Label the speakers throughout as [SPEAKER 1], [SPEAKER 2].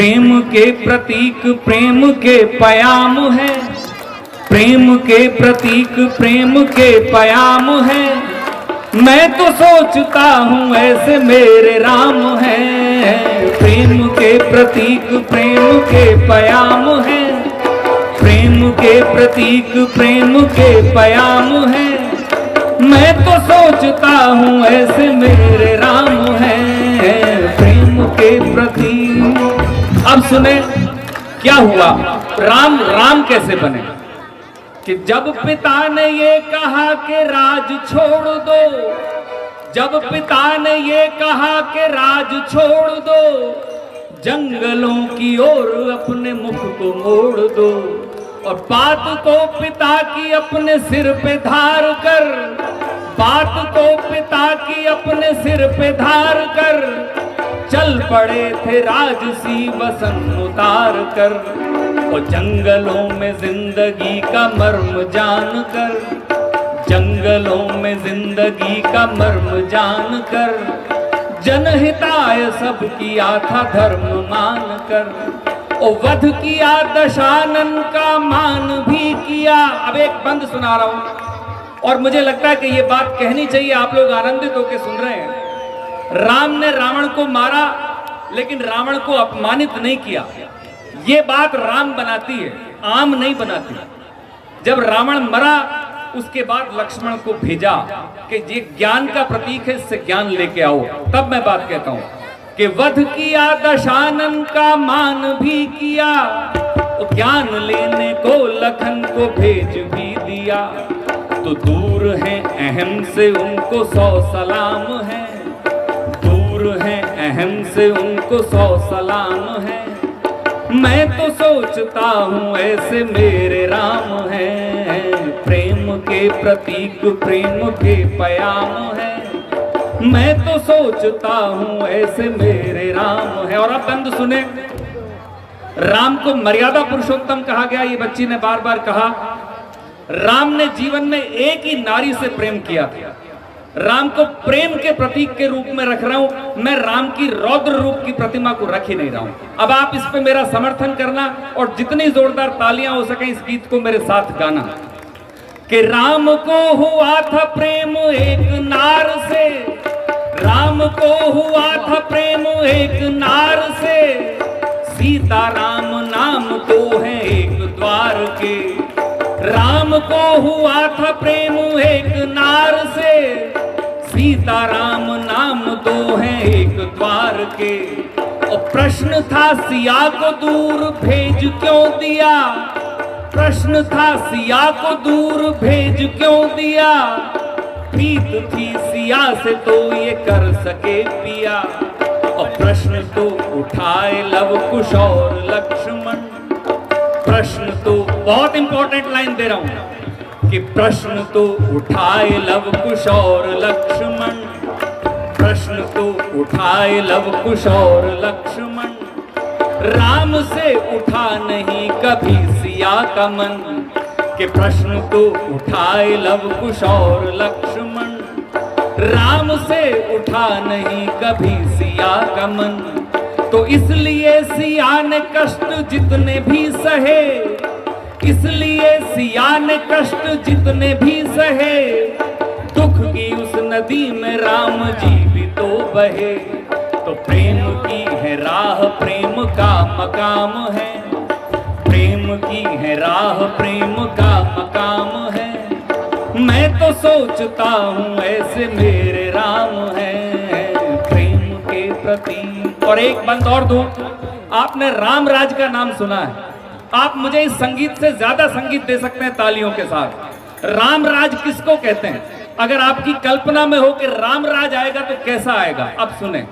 [SPEAKER 1] प्रेम के प्रतीक प्रेम के पयाम है, प्रेम के प्रतीक प्रेम के पयाम है। मैं तो सोचता हूँ ऐसे मेरे राम हैं। प्रेम के प्रतीक प्रेम के पयाम है, प्रेम के प्रतीक प्रेम के पयाम है। मैं तो सोचता हूँ ऐसे मेरे राम हैं। प्रेम के प्रतीक। अब सुने क्या हुआ, राम राम कैसे बने। कि जब पिता ने ये कहा कि राज छोड़ दो, जब पिता ने ये कहा कि राज छोड़ दो, जंगलों की ओर अपने मुख को मोड़ दो, और बात को पिता की अपने सिर पे धार कर, बात को पिता की अपने सिर पे धार कर, चल पड़े थे राजसी वसन उतार कर। और जंगलों में जिंदगी का मर्म जान कर, जंगलों में जिंदगी का मर्म जान कर, जनहिताय सब किया था धर्म मान कर। और वध किया दशानन का मान भी किया। अब एक बंद सुना रहा हूं और मुझे लगता है कि ये बात कहनी चाहिए, आप लोग आनंदित होकर सुन रहे हैं। राम ने रावण को मारा लेकिन रावण को अपमानित नहीं किया। ये बात राम बनाती है, आम नहीं बनाती। जब रावण मरा उसके बाद लक्ष्मण को भेजा कि ये ज्ञान का प्रतीक है, इससे ज्ञान लेके आओ। तब मैं बात कहता हूं कि वध किया दशानन का मान भी किया, तो ज्ञान लेने को लखन को भेज भी दिया। तो दूर है अहम से उनको 100 सलाम है, दूर है अहम से उनको 100 सलाम है। मैं तो सोचता हूँ ऐसे मेरे राम हैं। प्रेम के प्रतीक प्रेम के पयाम है। मैं तो सोचता हूँ ऐसे मेरे राम हैं। और अब बंद सुने, राम को मर्यादा पुरुषोत्तम कहा गया। ये बच्ची ने बार बार कहा राम ने जीवन में एक ही नारी से प्रेम किया था। राम को प्रेम के प्रतीक के रूप में रख रहा हूं मैं, राम की रौद्र रूप की प्रतिमा को रख ही नहीं रहा हूं। अब आप इस पे मेरा समर्थन करना और जितनी जोरदार तालियां हो सके इस गीत को मेरे साथ गाना। कि राम को हुआ था प्रेम एक नार से, राम को हुआ था प्रेम एक नार से, सीता राम नाम तो है एक द्वार के। राम को हुआ था प्रेम एक नार से, सीता राम नाम दो हैं एक द्वार के। और प्रश्न था सिया को दूर भेज क्यों दिया, प्रश्न था सिया को दूर भेज क्यों दिया। प्रीत थी सिया से तो ये कर सके पिया। और प्रश्न तो उठाए लव कुश और लक्ष्मण, प्रश्न तो, बहुत इंपॉर्टेंट लाइन दे रहा हूं कि प्रश्न तो उठाए लव कुश और लक्ष्मण, प्रश्न तो उठाए लव कुश और लक्ष्मण। राम से उठा नहीं कभी सिया का मन, कि प्रश्न तो उठाए लव कुश और लक्ष्मण। राम से उठा नहीं कभी सिया का मन। तो इसलिए सिया ने कष्ट जितने भी सहे, इसलिए सिया ने कष्ट जितने भी सहे, दुख की उस नदी में राम जी भी तो बहे। तो प्रेम की है राह प्रेम का मकाम है, प्रेम की है राह प्रेम का मकाम है। मैं तो सोचता हूँ ऐसे मेरे राम हैं। प्रेम के प्रति। और एक बंद और दूं, आपने राम राज का नाम सुना है। आप मुझे इस संगीत से ज्यादा संगीत दे सकते हैं तालियों के साथ। राम राज किसको कहते हैं? अगर आपकी कल्पना में हो कि राम राज आएगा तो कैसा आएगा, अब सुने।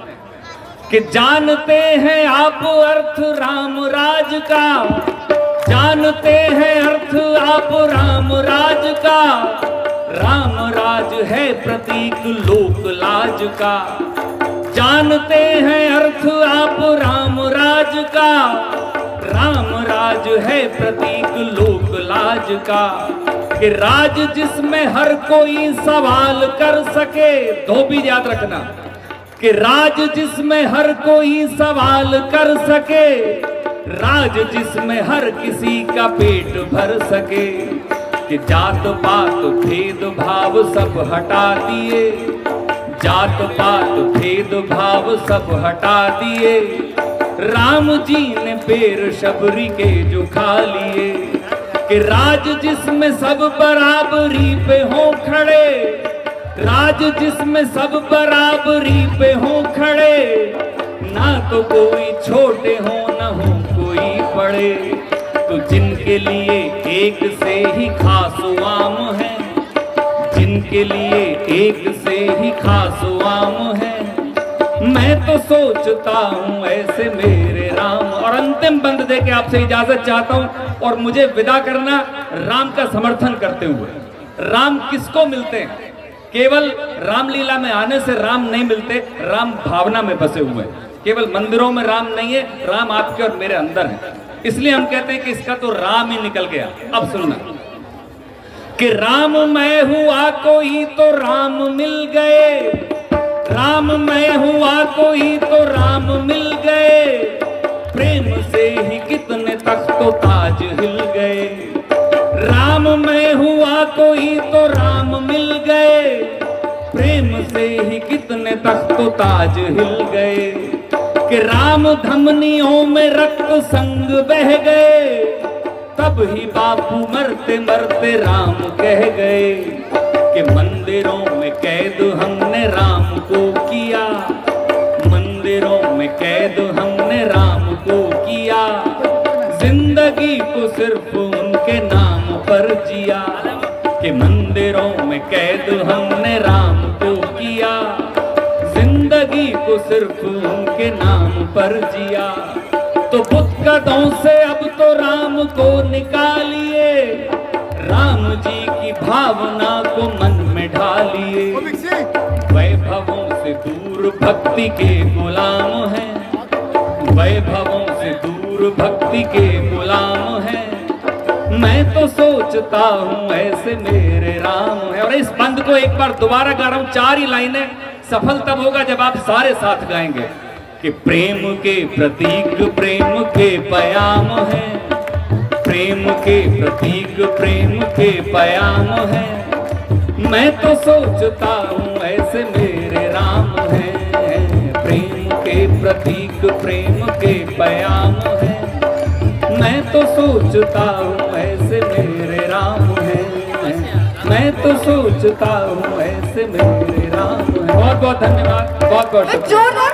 [SPEAKER 1] कि जानते हैं आप अर्थ राम राज का, जानते हैं अर्थ आप राम राज का। राम राज है प्रतीक लोक लाज का, जानते हैं अर्थ आप राम राज का। राम राज है प्रतीक लोक लाज का। कि राज जिसमें हर कोई सवाल कर सके, धोबी याद रखना, कि राज जिसमें हर कोई सवाल कर सके, राज जिसमें हर किसी का पेट भर सके, कि जात पात भेद भाव सब हटा दिए, जात पात भेद भाव सब हटा दिए, राम जी ने पैर शबरी के जो खा लिए, कि राज जिसमें सब बराबरी पे हो खड़े, राज जिसमें सब बराबरी पे हो खड़े, ना तो कोई छोटे हो ना हो कोई बड़े, तो जिनके लिए एक से ही खास आम है, जिनके लिए एक से ही खास आम है, मैं तो सोचता हूँ ऐसे मेरे राम। और अंतिम बंद दे के आपसे इजाजत चाहता हूँ और मुझे विदा करना राम का समर्थन करते हुए। राम किसको मिलते हैं? केवल रामलीला में आने से राम नहीं मिलते, राम भावना में बसे हुए हैं। केवल मंदिरों में राम नहीं है, राम आपके और मेरे अंदर है। इसलिए हम कहते हैं कि इसका तो राम ही निकल गया। अब सुनना कि राम मैं हुआ कोई तो राम मिल गए, राम मैं हुआ कोई तो राम मिल गए, प्रेम से ही कितने तख्तो ताज हिल गए, राम मैं हुआ कोई तो राम मिल गए, प्रेम से ही कितने तख्तो ताज हिल गए, कि राम धमनियों में रक्त संग बह गए, तब ही बापू मरते मरते राम कह गए, कि मंदिरों में कैद हमने राम को किया, मंदिरों में कैद हमने राम को किया, जिंदगी को सिर्फ उनके नाम पर जिया, कि मंदिरों में कैद हमने राम को किया, जिंदगी को सिर्फ उनके नाम पर जिया, तो बुत कदों से अब तो राम को निकालिए, राम जी की भावना को मन में ढालिए, वैभवों से दूर भक्ति के गुलाम हैं, वैभवों से दूर भक्ति के गुलाम हैं, मैं तो सोचता हूँ ऐसे मेरे राम है। और इस बंद को एक बार दोबारा गा रहा हूँ, 4 ही लाइनें। सफल तब होगा जब आप सारे साथ गाएंगे कि प्रेम के प्रतीक प्रेम के पयाम है, प्रेम के प्रतीक प्रेम के पयाम है, मैं तो सोचता हूँ ऐसे मेरे राम है, प्रेम के प्रतीक प्रेम के पयाम है, मैं तो सोचता हूँ ऐसे मेरे राम है, मैं तो सोचता हूँ ऐसे मेरे राम है। बहुत बहुत धन्यवाद, बहुत बहुत शुक्रिया।